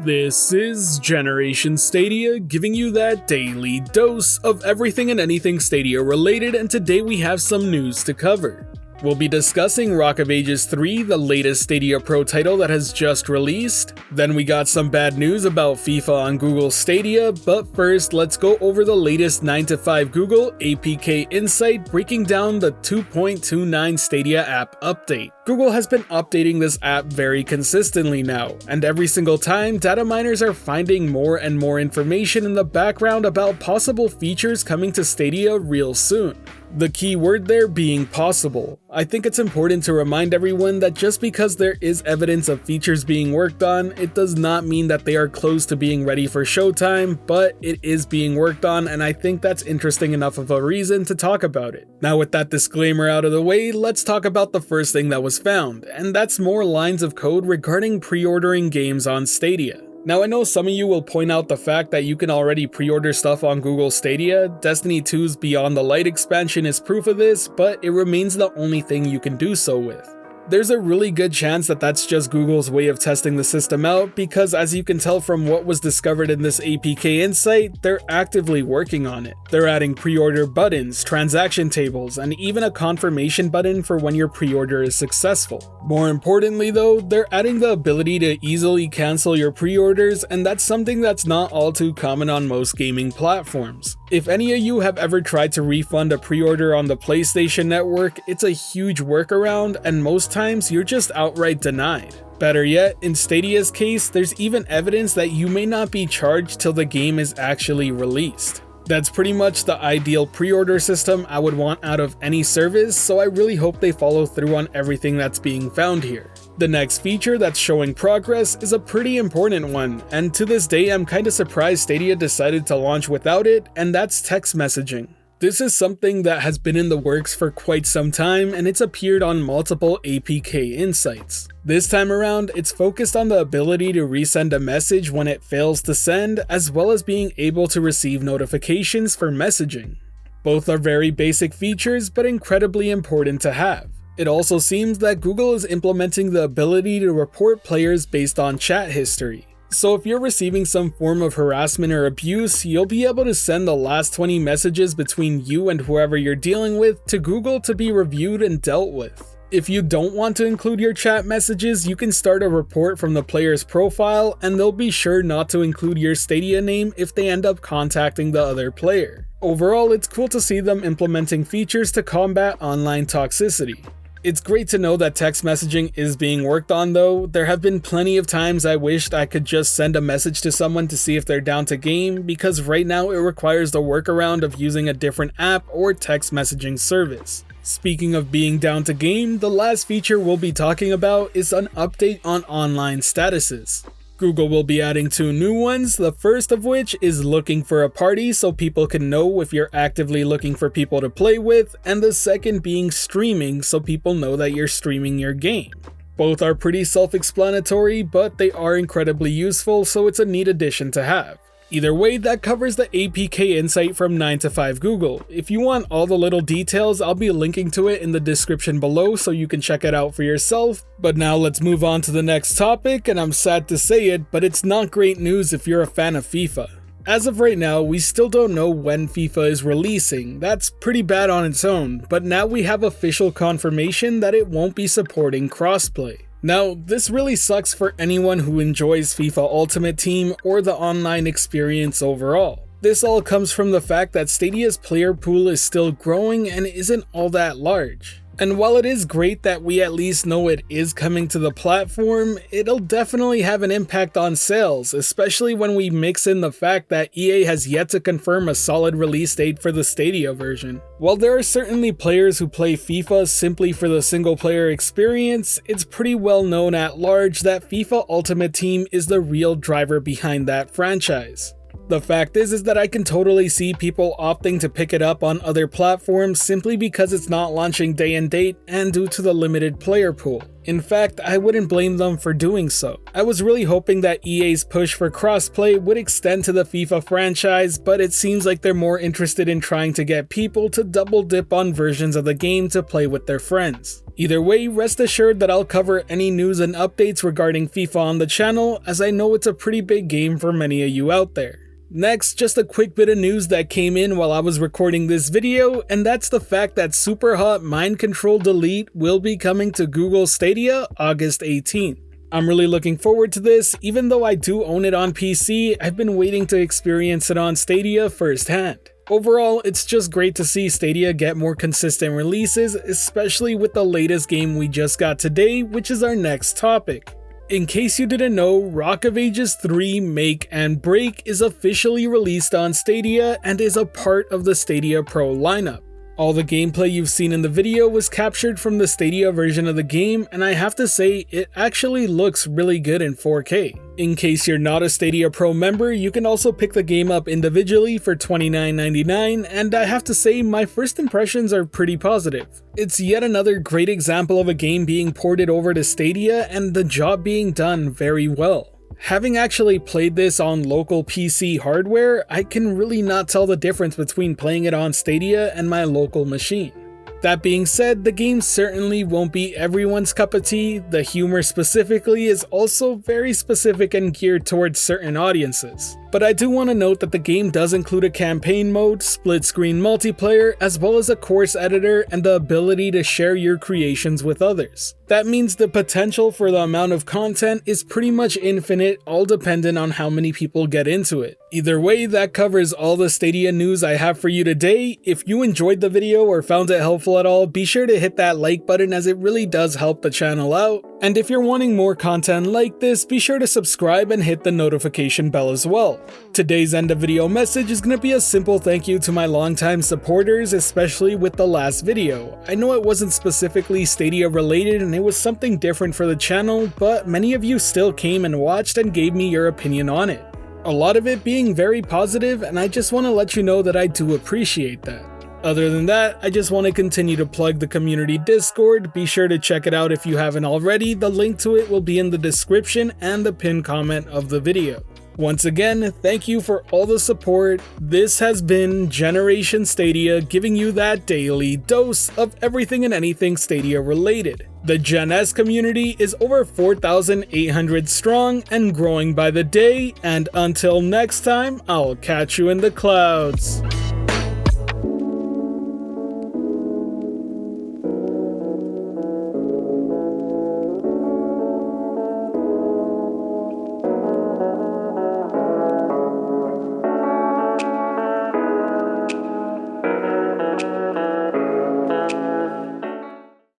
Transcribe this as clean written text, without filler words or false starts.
This is Generation Stadia, giving you that daily dose of everything and anything Stadia related, and today we have some news to cover. We'll be discussing Rock of Ages 3, the latest Stadia Pro title that has just released. Then we got some bad news about FIFA on Google Stadia, but first let's go over the latest 9 to 5 Google APK insight breaking down the 2.29 Stadia app update. Google has been updating this app very consistently now, and every single time, data miners are finding more and more information in the background about possible features coming to Stadia real soon. The key word there being possible. I think it's important to remind everyone that just because there is evidence of features being worked on, it does not mean that they are close to being ready for showtime, but it is being worked on, and I think that's interesting enough of a reason to talk about it. Now with that disclaimer out of the way, let's talk about the first thing that was found, and that's more lines of code regarding pre-ordering games on Stadia. Now I know some of you will point out the fact that you can already pre-order stuff on Google Stadia. Destiny 2's Beyond the Light expansion is proof of this, but it remains the only thing you can do so with. There's a really good chance that that's just Google's way of testing the system out, because as you can tell from what was discovered in this APK insight, they're actively working on it. They're adding pre-order buttons, transaction tables, and even a confirmation button for when your pre-order is successful. More importantly though, they're adding the ability to easily cancel your pre-orders, and that's something that's not all too common on most gaming platforms. If any of you have ever tried to refund a pre-order on the PlayStation Network, it's a huge workaround, and most times you're just outright denied. Better yet, in Stadia's case, there's even evidence that you may not be charged till the game is actually released. That's pretty much the ideal pre-order system I would want out of any service, so I really hope they follow through on everything that's being found here. The next feature that's showing progress is a pretty important one, and to this day I'm kinda surprised Stadia decided to launch without it, and that's text messaging. This is something that has been in the works for quite some time, and it's appeared on multiple APK insights. This time around, it's focused on the ability to resend a message when it fails to send, as well as being able to receive notifications for messaging. Both are very basic features, but incredibly important to have. It also seems that Google is implementing the ability to report players based on chat history. So if you're receiving some form of harassment or abuse, you'll be able to send the last 20 messages between you and whoever you're dealing with to Google to be reviewed and dealt with. If you don't want to include your chat messages, you can start a report from the player's profile, and they'll be sure not to include your Stadia name if they end up contacting the other player. Overall, it's cool to see them implementing features to combat online toxicity. It's great to know that text messaging is being worked on though. There have been plenty of times I wished I could just send a message to someone to see if they're down to game, because right now it requires the workaround of using a different app or text messaging service. Speaking of being down to game, the last feature we'll be talking about is an update on online statuses. Google will be adding 2 new ones, the first of which is looking for a party so people can know if you're actively looking for people to play with, and the second being streaming so people know that you're streaming your game. Both are pretty self-explanatory, but they are incredibly useful, so it's a neat addition to have. Either way, that covers the APK insight from 9 to 5 Google. If you want all the little details, I'll be linking to it in the description below so you can check it out for yourself. But now let's move on to the next topic, and I'm sad to say it, but it's not great news if you're a fan of FIFA. As of right now, we still don't know when FIFA is releasing. That's pretty bad on its own, but now we have official confirmation that it won't be supporting crossplay. Now, this really sucks for anyone who enjoys FIFA Ultimate Team or the online experience overall. This all comes from the fact that Stadia's player pool is still growing and isn't all that large. And while it is great that we at least know it is coming to the platform, it'll definitely have an impact on sales, especially when we mix in the fact that EA has yet to confirm a solid release date for the Stadia version. While there are certainly players who play FIFA simply for the single player experience, it's pretty well known at large that FIFA Ultimate Team is the real driver behind that franchise. The fact is that I can totally see people opting to pick it up on other platforms simply because it's not launching day and date and due to the limited player pool. In fact, I wouldn't blame them for doing so. I was really hoping that EA's push for crossplay would extend to the FIFA franchise, but it seems like they're more interested in trying to get people to double dip on versions of the game to play with their friends. Either way, rest assured that I'll cover any news and updates regarding FIFA on the channel, as I know it's a pretty big game for many of you out there. Next, just a quick bit of news that came in while I was recording this video, and that's the fact that Superhot Mind Control Delete will be coming to Google Stadia August 18th. I'm really looking forward to this. Even though I do own it on PC, I've been waiting to experience it on Stadia firsthand. Overall, it's just great to see Stadia get more consistent releases, especially with the latest game we just got today, which is our next topic. In case you didn't know, Rock of Ages 3 Make and Break is officially released on Stadia and is a part of the Stadia Pro lineup. All the gameplay you've seen in the video was captured from the Stadia version of the game, and I have to say, it actually looks really good in 4K. In case you're not a Stadia Pro member, you can also pick the game up individually for $29.99, and I have to say, my first impressions are pretty positive. It's yet another great example of a game being ported over to Stadia and the job being done very well. Having actually played this on local PC hardware, I can really not tell the difference between playing it on Stadia and my local machine. That being said, the game certainly won't be everyone's cup of tea. The humor specifically is also very specific and geared towards certain audiences. But I do want to note that the game does include a campaign mode, split-screen multiplayer, as well as a course editor and the ability to share your creations with others. That means the potential for the amount of content is pretty much infinite, all dependent on how many people get into it. Either way, that covers all the Stadia news I have for you today. If you enjoyed the video or found it helpful at all, be sure to hit that like button, as it really does help the channel out. And if you're wanting more content like this, be sure to subscribe and hit the notification bell as well. Today's end of video message is going to be a simple thank you to my longtime supporters, especially with the last video. I know it wasn't specifically Stadia related and it was something different for the channel, but many of you still came and watched and gave me your opinion on it. A lot of it being very positive, and I just want to let you know that I do appreciate that. Other than that, I just want to continue to plug the community Discord. Be sure to check it out if you haven't already. The link to it will be in the description and the pinned comment of the video. Once again, thank you for all the support. This has been Generation Stadia, giving you that daily dose of everything and anything Stadia related. The Gen S community is over 4,800 strong and growing by the day, and until next time, I'll catch you in the clouds.